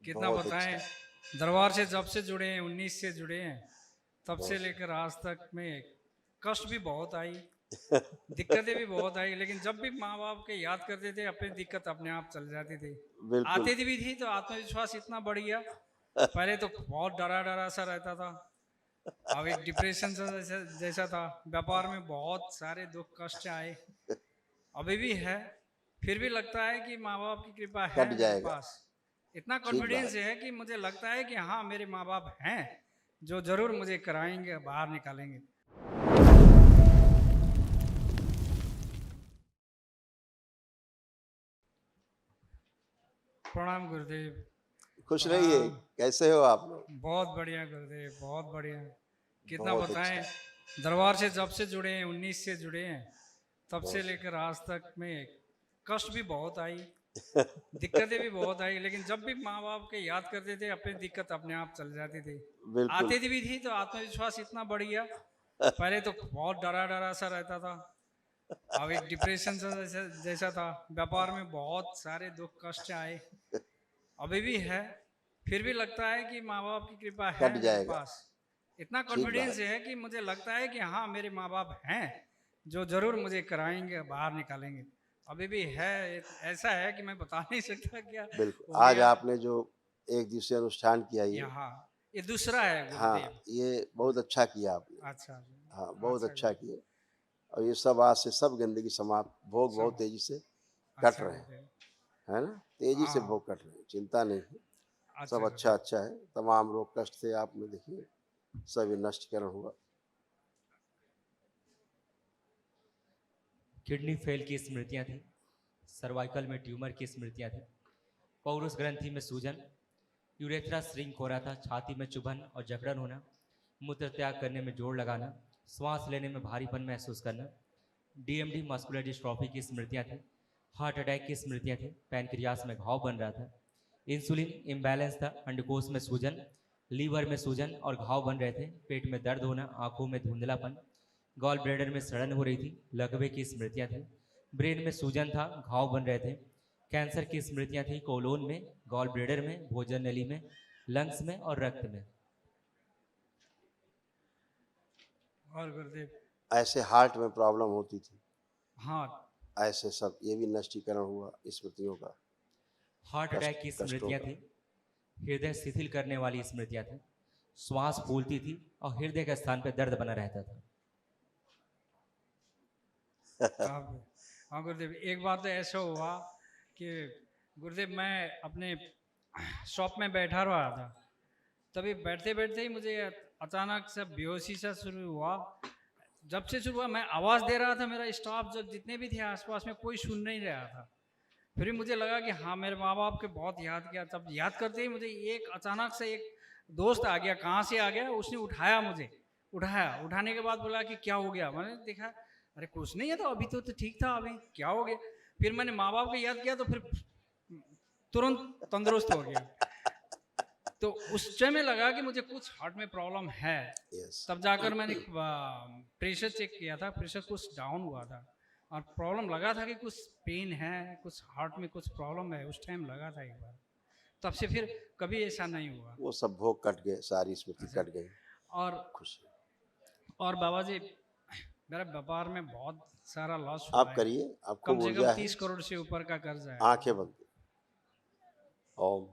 कितना बहुत बताएं। अच्छा। दरबार से जब से जुड़े हैं, 19 से जुड़े हैं, तब से बहुत लेकर आज तक में कष्ट भी बहुत आई, दिक्कतें भी बहुत आई, लेकिन जब भी माँ बाप के याद करते थे अपनी दिक्कत अपने आप चल जाती थी। बिल्कुल। आती थी भी थी तो आत्मविश्वास इतना बढ़ गया। पहले तो बहुत डरा डरा सा रहता था। अब एक डिप्रेशन सा जैसा जैसा था। व्यापार में बहुत सारे दुख कष्ट आए, अभी भी है। फिर भी लगता है कि माँ बाप की कृपा है कट मेरे जाएगा। पास। इतना ठीक कॉन्फिडेंस बात। है कि मुझे लगता है कि हाँ, मेरे माँ बाप हैं जो जरूर मुझे कराएंगे, बाहर निकालेंगे। प्रणाम गुरुदेव। खुश रहिए। प्रणाम। कैसे हो आप लोग? बहुत बढ़िया गुरुदेव, बहुत बढ़िया। कितना बहुत बताएं। अच्छा। दरबार से जब से जुड़े हैं, 19 से जुड़े हैं, तब से बहुत लेकर आज तक में कष्ट भी बहुत आई, दिक्कतें भी बहुत आई, लेकिन जब भी माँ बाप के याद करते थे अपनी दिक्कत अपने आप चल जाती थी। बिल्कुल। आती थी भी थी तो आत्मविश्वास इतना बढ़ गया। पहले तो बहुत डरा डरा सा रहता था। अब एक डिप्रेशन सा जैसा था। व्यापार में बहुत सारे दुख कष्ट आए, अभी भी है। फिर भी लगता है कि माँ बाप की कृपा है कट मेरे जाएगा। पास। इतना ठीक कॉन्फिडेंस बात। है कि मुझे लगता है कि हाँ, मेरे माँ बाप हैं जो जरूर मुझे कराएंगे, बाहर निकालेंगे। अभी भी है। ऐसा है कि मैं बता नहीं सकता क्या बिल्कुल। हो आज गया। आपने जो एक दिवसीय अनुष्ठान किया यहाँ ये दूसरा है गुरुदेव। हाँ, ये बहुत अच्छा किया आपने। अच्छा जी। हाँ, बहुत अच्छा अच्छा गुरुदेव। किया। और ये सब आज से सब गंदगी समाप्त, भोग बहुत सब तेजी से कट अच्छा रहे हैं, गुरुदेव। है ना? तेजी से हाँ। भोग कट रहे हैं, चिंता नहीं है। अच्छा सब अच्छा गुरुदेव। अच्छा है। तमाम रोग कष्ट से आपने देखिए सभी नष्टकरण हुआ। किडनी फेल की स्मृतियां थी, सर्वाइकल में ट्यूमर की स्मृतियां थी, पौरुष ग्रंथि में सूजन, यूरेथ्रा श्रिंक हो रहा था, छाती में चुभन और जकड़न होना, मूत्र त्याग करने में जोर लगाना, श्वास लेने में भारीपन महसूस करना, डीएमडी मस्कुलर डिस्ट्रॉफी की स्मृतियां थी, हार्ट अटैक की स्मृतियां थी, पैनक्रियास में घाव बन रहा था, इंसुलिन इम्बैलेंस था, अंडकोश में सूजन, लीवर में सूजन और घाव बन रहे थे, पेट में दर्द होना, आंखों में धुंधलापन, गॉल ब्लैडर में सड़न हो रही थी, लकवे की स्मृतियां थी, ब्रेन में सूजन था, घाव बन रहे थे, कैंसर की स्मृतियां थी, कोलोन में, गॉल ब्लैडर में, भोजन नली में, लंग्स में और रक्त में। और गुरुदेव। ऐसे हार्ट में प्रॉब्लम होती थी, हाँ। ऐसे सब ये भी नष्टीकरण हुआ स्मृतियों का, हार्ट कष्ट अटैक की कष्टों स्मृतियां का। थी, हृदय शिथिल करने वाली स्मृतियां थी, श्वास फूलती थी और हृदय के स्थान पर दर्द बना रहता था। हाँ। हाँ गुरुदेव, एक बार तो ऐसा हुआ कि गुरुदेव मैं अपने शॉप में बैठा रहा था। तभी बैठते बैठते ही मुझे अचानक से बेहोशी सा शुरू हुआ। जब से शुरू हुआ मैं आवाज दे रहा था, मेरा स्टाफ जब जितने भी थे आसपास में कोई सुन नहीं रहा था। फिर भी मुझे लगा कि हाँ, मेरे माँ बाप के बहुत याद किया। तब याद करते ही मुझे एक अचानक से एक दोस्त आ गया, कहाँ से आ गया, उसने उठाया मुझे। उठाने के बाद बोला कि क्या हो गया। मैंने देखा, अरे कुछ नहीं है, तो अभी तो ठीक था, अभी क्या हो गया। फिर मैंने माँ बाप को याद किया तो फिर तुरंत तंदुरुस्त हो गया। तो उस समय लगा कि मुझे कुछ हार्ट में प्रॉब्लम है। यस। तब जाकर मैंने प्रेशर चेक किया था, प्रेशर कुछ डाउन हुआ था और प्रॉब्लम लगा था कि कुछ पेन है, कुछ हार्ट में कुछ प्रॉब्लम है। उस टाइम लगा था एक बार। तब से फिर कभी ऐसा नहीं हुआ। वो सब भोग कट गए, सारी स्मृति अच्छा। कट गई। और खुशी। बाबा जी, मेरा व्यापार में बहुत सारा लॉस हुआ आप है। करिए, आपको कम से कम ऊर्जा है। 30 करोड़ से ऊपर का कर्जा है। आंखें बंद। ओम।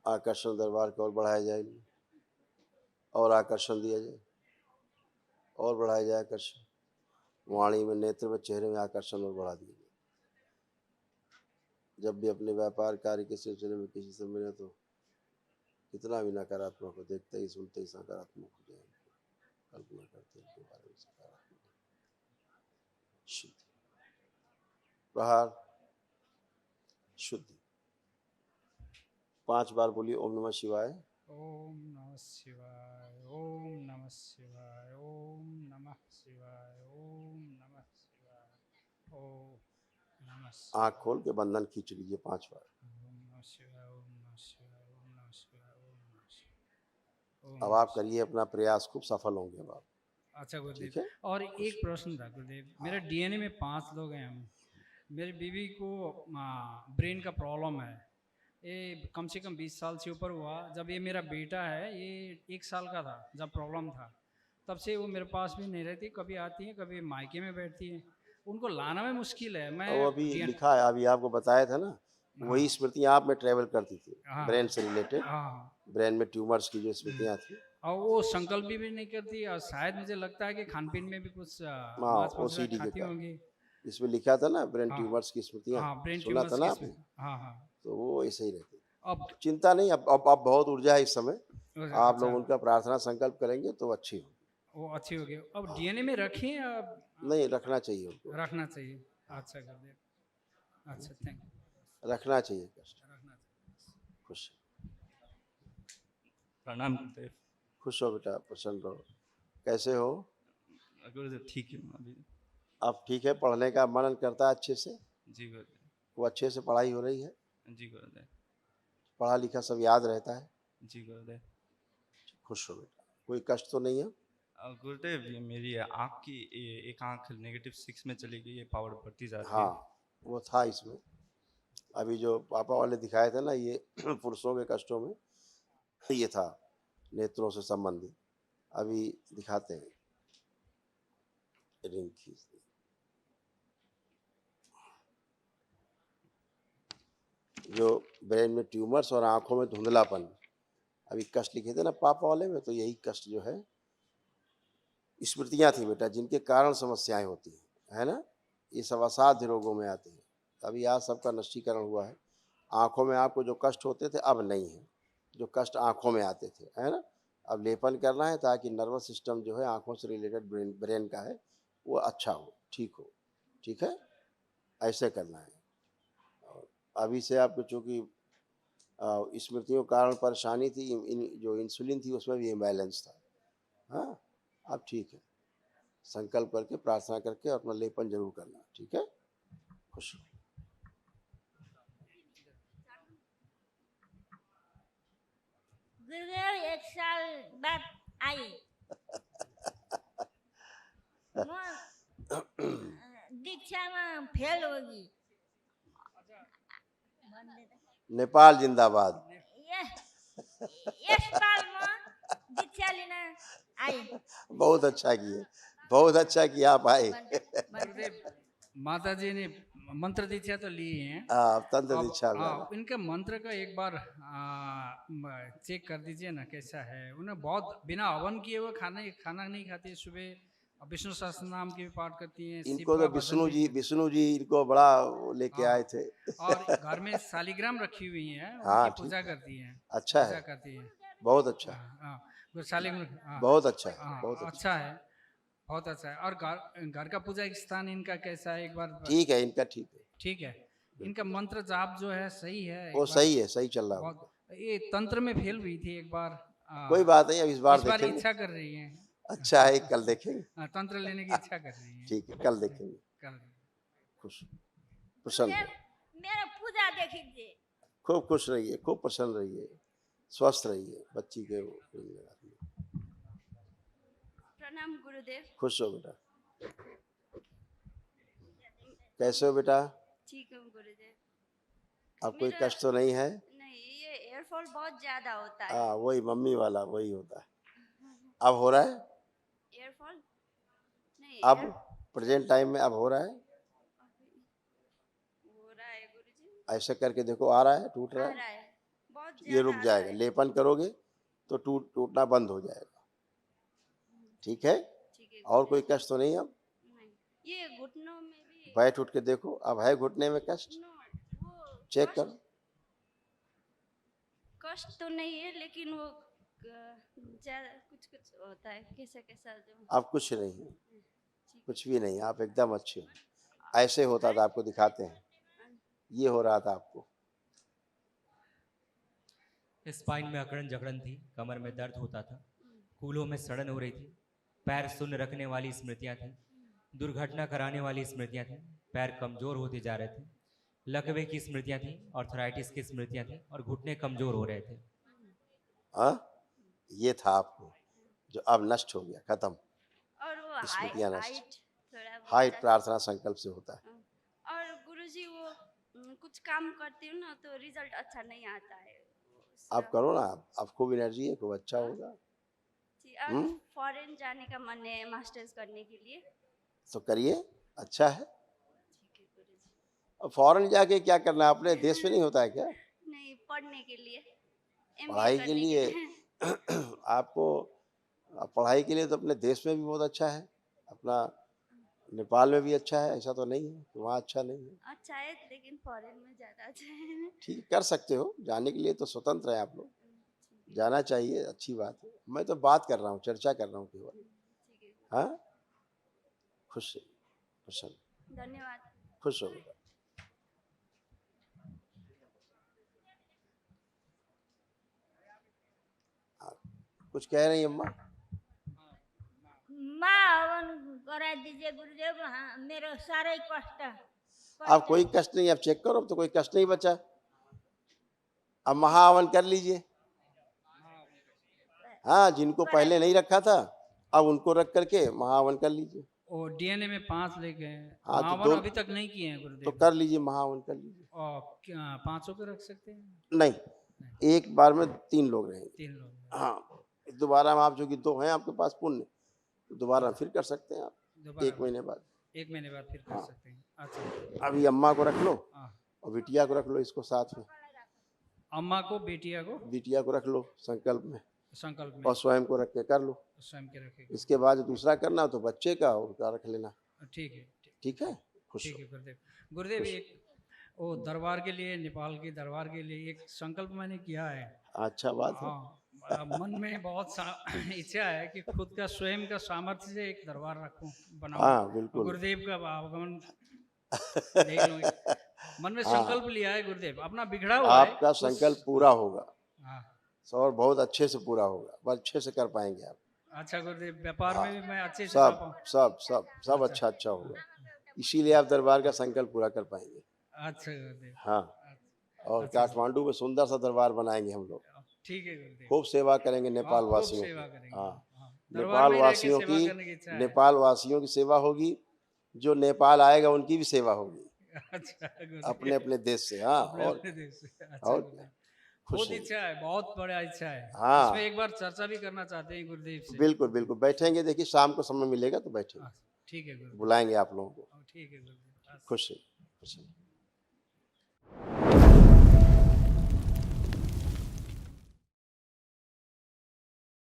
आकर्षण दरबार को और बढ़ाया जाए, और आकर्षण दिया जाए, और बढ़ाया जाए आकर्षण। वाणी में, नेत्र में, चेहरे में आकर्षण और बढ़ा दिया जाए। जब भी अपने व्यापार कार्य के सिलसिले में किसी से मिले तो कितना भी नकारात्मक हो, देखते ही सुनते ही सकारात्मक हो जाए। कल्पना करते हैं उनके बारे में सकारात्मक। शुद्धि, प्रहार, शुद्धि। 5 बार बोलिए ओम नमः शिवाय। ओम नमः शिवाय, ओम नमः शिवाय, ओम नमः शिवाय, ओम नमः शिवाय, ओम नमः शिवाय। आँख खोल के बंधन खींच लीजिए 5 बार। ओम नमः शिवाय, ओम नमः शिवाय, ओम नमः शिवाय, ओम नमः शिवाय, ओम अब नमः आप शिवाय। करिए अपना प्रयास, खूब सफल होंगे अब आप। अच्छा ठीक गुरुदेव, है। और खुश। एक प्रश्न था गुरुदेव। हाँ। मेरे डीएनए में 5 लोग हैं हम। मेरी बीवी को ब्रेन का प्रॉब्लम है। ये कम से कम 20 साल से ऊपर हुआ। जब ये मेरा बेटा है, ये 1 साल का था जब प्रॉब्लम था, तब से वो मेरे पास भी नहीं रहती। कभी आती है, कभी मायके में बैठती है। उनको लाना में मुश्किल है। मैं और अभी डी लिखा है, अभी आपको बताया था ना, वही हाँ, स्मृतियाँ आप में ट्रेवल करती थी, हाँ, ब्रेन से रिलेटेड, हाँ। ब्रेन में ट्यूमर्स की जो स्मृतियाँ थी। और वो संकल्प भी नहीं करती, और शायद मुझे लगता है कि खान-पीन में भी कुछ हाँ, मांस-मदिरा ओसीडी के खाती कारण होंगी। इसमें लिखा था ना, ब्रेन हाँ, ट्यूमर्स की स्मृतियाँ, हाँ, ब्रेन सुना था ट्यूमर्स ना की इसमें। आपने? हाँ, हाँ। तो वो ऐसे ही रहती। अब चिंता नहीं, अब बहुत ऊर्जा है इस समय। आप लोग अच्छा, उनका प्रार्थना संकल्प करेंगे तो अच्छी होगी। वो अच्छी हो गई। अब डीएनए में रखें या नहीं, रखना चाहिए उनको, रखना चाहिए? अच्छा गुरुदेव, अच्छा थैंक यू। रखना चाहिए कष्ट। रखना चाहिए। खुश प्रणाम गुरुदेव। खुश हो बेटा, प्रसन्न रहो। कैसे हो? गुरुदेव ठीक है अभी। अब ठीक है? पढ़ने का मनन करता है अच्छे से? जी गुरुदेव। वो अच्छे से पढ़ाई हो रही है? जी गुरुदेव। पढ़ा लिखा सब याद रहता है? जी गुरुदेव। खुश हो बेटा, कोई कष्ट तो नहीं है? गुरुदेव ये मेरी आँख की एक आँख -6 में चली गई है, पावर बढ़ती जा रही है। हाँ, वो था इसमें। अभी जो पापा वाले दिखाए थे ना, ये पुरुषों के कष्टों में ये था, नेत्रों से संबंधित। अभी दिखाते हैं, रिंग खींच दी। जो ब्रेन में ट्यूमर्स और आंखों में धुंधलापन, अभी कष्ट लिखे थे ना पापा वाले में, तो यही कष्ट जो है स्मृतियाँ थी बेटा, जिनके कारण समस्याएं होती हैं, है ना? ये सब असाध्य रोगों में आते हैं। अभी आज सबका नष्टीकरण हुआ है। आंखों में आपको जो कष्ट होते थे अब नहीं है, जो कष्ट आंखों में आते थे, है ना? अब लेपन करना है ताकि नर्वस सिस्टम जो है आंखों से रिलेटेड ब्रेन का है वो अच्छा हो, ठीक हो। ठीक है, ऐसे करना है। और अभी से आपको चूँकि स्मृतियों के कारण परेशानी थी, जो इंसुलिन थी उसमें भी इम्बैलेंस था। हाँ, अब ठीक है। संकल्प करके प्रार्थना करके अपना लेपन जरूर करना, ठीक है? खुश रहो। गुरुदेव 1 साल बाद आई म दीक्षामा फेल होगी। नेपाल जिंदाबाद। यस साल म दीक्षा लिन आई। बहुत अच्छा किए, बहुत अच्छा किया आप आए। गुरुदेव, माता जी ने मंत्र दीक्षा तो ली है। तंत्र अब दीक्षा में हाँ, इनके मंत्र का एक बार चेक कर दीजिए ना कैसा है। उन्हें बहुत बिना हवन किए हुए खाना नहीं खाती। सुबह विष्णु सहस्त्र नाम की भी पाठ करती हैं, शिव इनको का तो भजन भी। विष्णु जी इनको बड़ा लेके हाँ, आए थे। और घर में शालिग्राम रखी हुई हैं, हाँ उनकी ठीक पूजा है, करती हैं। अच्छा पूजा है, करती हैं। बहुत अच्छा है, हाँ, हाँ, वो शालिग्राम, हाँ, बहुत अच्छा है, हाँ, बहुत अच्छा। अच्छा है, बहुत अच्छा है। और घर का पूजा स्थान इनका कैसा है एक बार? ठीक है, इनका ठीक है, ठीक है। इनका मंत्र जाप जो है सही है वो एक बार? सही है, सही चल रहा है उनका। बहुत, ये तंत्र में फेल हुई थी एक बार। कोई बात नहीं, अब इस बार देखेंगे। इच्छा कर रही हैं। अच्छा है, कल देखेंगे। तंत्र लेने की इच्छा कर रही हैं। ठीक है, कल देखेंगे। कल। खुश, प्रसन्न गुरुदेव रहो। मेरो पूजा देखिए। खूब खुश रहिए, खूब प्रसन्न रहिए, स्वस्थ रहिए। बच्ची के प्रणाम गुरुदेव। खुश हो बेटा। कैसे हो बेटा? ठीक हूँ गुरुदेव। अब कोई मेरा कष्ट तो नहीं है? नहीं, ये एयरफॉल बहुत ज्यादा होता है। हाँ, वही मम्मी वाला वही होता है। अब हो रहा है? एयरफॉल नहीं, अब प्रेजेंट टाइम में अब हो रहा है? हो रहा है गुरुजी। ऐसे करके देखो, आ रहा है, टूट आ रहा है? रहा है, बहुत ये ज्यादा रुक आ जाएगा, रहा है। लेपन करोगे तो टूटना बंद हो जाएगा। ठीक है? ठीक है और कोई गुरुदेव। कष्ट तो नहीं अब? नहीं, ये घुटनों में भी। बैठ उठ के देखो, अब है घुटने में कष्ट? नो, वो चेक करो। कष्ट तो नहीं है, लेकिन वो ज्यादा कुछ होता है, कैसा कैसा जो। अब कुछ नहीं है, कुछ भी नहीं, आप एकदम अच्छे हो। ऐसे होता था, आपको दिखाते हैं, ये हो रहा था आपको। स्पाइन में अकड़न जकड़न थी, कमर में दर्द होता था, कूल्हों में सड़न हो रही थी, पैर शून्य रखने वाली स्मृतियां थी, दुर्घटना कराने वाली स्मृतियां थी, पैर कमजोर होते जा रहे थे, लकवे की स्मृतियां थी, आर्थराइटिस की स्मृतियां थी और घुटने कमजोर हो रहे थे। हाँ, ये था आपको, जो अब नष्ट हो गया, खत्म। और वो स्मृतियां नष्ट। हाइट थोड़ा बहुत हाइट प्रार्थना संकल्प से होता है। और गुरुजी वो कुछ काम करती हूँ ना तो रिजल्ट अच्छा नहीं आता है। आप करो ना, आप खूब एनर्जी है, खूब अच्छा होगा। जी, अब हम्म? फॉरेन जाने का मन है मास्टर्स करने के लिए। तो करिए, अच्छा है। ठीक है गुरुजी। अब फॉरेन जाके क्या करना है, अपने देश में नहीं होता है क्या? नहीं, पढ़ने के लिए, एमबीए पढ़ाई के करने लिए के लिए। आपको पढ़ाई के लिए तो अपने देश में भी बहुत अच्छा है, अपना नेपाल में भी अच्छा है, ऐसा तो नहीं है कि वहाँ अच्छा नहीं है। अच्छा है लेकिन फॉरेन में ज़्यादा अच्छा है। ठीक, कर सकते हो, जाने के लिए तो स्वतंत्र है आप लोग, जाना चाहिए, अच्छी बात है। मैं तो बात कर रहा हूँ, चर्चा कर रहा हूँ केवल। ठीक है, हाँ, खुश रहिए, प्रसन्न, धन्यवाद। खुश हो बेटा। हाँ, कुछ कह रही अम्मा? माँ हवन करा दीजिए गुरुदेव। हाँ, मेरे सारे कष्ट अब कोई कष्ट नहीं, अब चेक करो, अब तो कोई कष्ट नहीं बचा। अब महाहवन कर लीजिए। हाँ, जिनको पहले नहीं रखा था अब उनको रख करके महाहवन कर लीजिए। और डीएनए में 5 लेके हैं, हाँ, तो महावन अभी तक नहीं किए हैं तो गुरुदेव। कर लीजिए, महाहवन कर लीजिए। और 500 के रख सकते हैं? नहीं, एक बार में 3 लोग रहेंगे। 3 लोग। हाँ, दोबारा में आप जो कि 2 हैं आपके पास पुण्य, तो दोबारा फिर कर सकते हैं आप, दोबारा 1 महीने बाद। 1 महीने बाद फिर कर हाँ। सकते हैं। अच्छा। अभी अम्मा को रख लो हाँ, और बिटिया को रख लो इसको साथ में, अम्मा को, बेटिया को बिटिया को रख लो संकल्प में, संकल्प में और स्वयं को रख के कर लो। स्वयं के रखेगा। इसके बाद जो दूसरा करना तो बच्चे का उनका रख लेना। ठीक है, ठीक है, खुश ठीक हो। है गुरुदेव। गुरुदेव, एक वो दरबार के लिए, नेपाल के दरबार के लिए एक संकल्प मैंने किया है। अच्छा बात है। हाँ, मन में बहुत इच्छा है कि खुद का स्वयं का सामर्थ्य से एक दरबार रखूं, बनाऊं। हाँ, बिल्कुल। गुरुदेव का आगमन देख लूं। मन में हाँ, संकल्प लिया है गुरुदेव, अपना बिगड़ा हुआ है आपका संकल्प पूरा होगा हाँ। और बहुत अच्छे से पूरा होगा, बहुत अच्छे से कर पाएंगे आप। अच्छा गुरुदेव, व्यापार में भी मैं अच्छे से जा सब पाऊं। सब सब सब अच्छा अच्छा होगा, इसीलिए आप दरबार का संकल्प पूरा कर पाएंगे। अच्छा गुरुदेव। हाँ, और अच्छा। काठमांडू में सुंदर सा दरबार बनाएंगे हम लोग, ठीक है गुरुदेव। खूब सेवा करेंगे हाँ, नेपाल खूब वासियों सेवा की। करेंगे। हाँ, हाँ, दरबार नेपाल में ही रह के वासियों सेवा की, करने की इच्छा है। नेपाल वासियों की सेवा होगी, जो नेपाल आएगा उनकी भी सेवा होगी, अच्छा गुरुदेव। अपने अपने देश से। हाँ, अपने और अपने देश से। अच्छा और गुरुदेव, खुश बहुत रहिए। इच्छा है, बहुत बड़ा इच्छा है। हाँ। इसमें एक बार चर्चा भी करना चाहते हैं गुरुदेव से। बिल्कुल बिल्कुल, बैठेंगे, देखिए शाम को समय मिलेगा तो बैठेंगे, हाँ, ठीक है गुरुदेव। बुलाएंगे आप लोगों को। ठीक है गुरुदेव। खुश रहिए, खुश रहिए।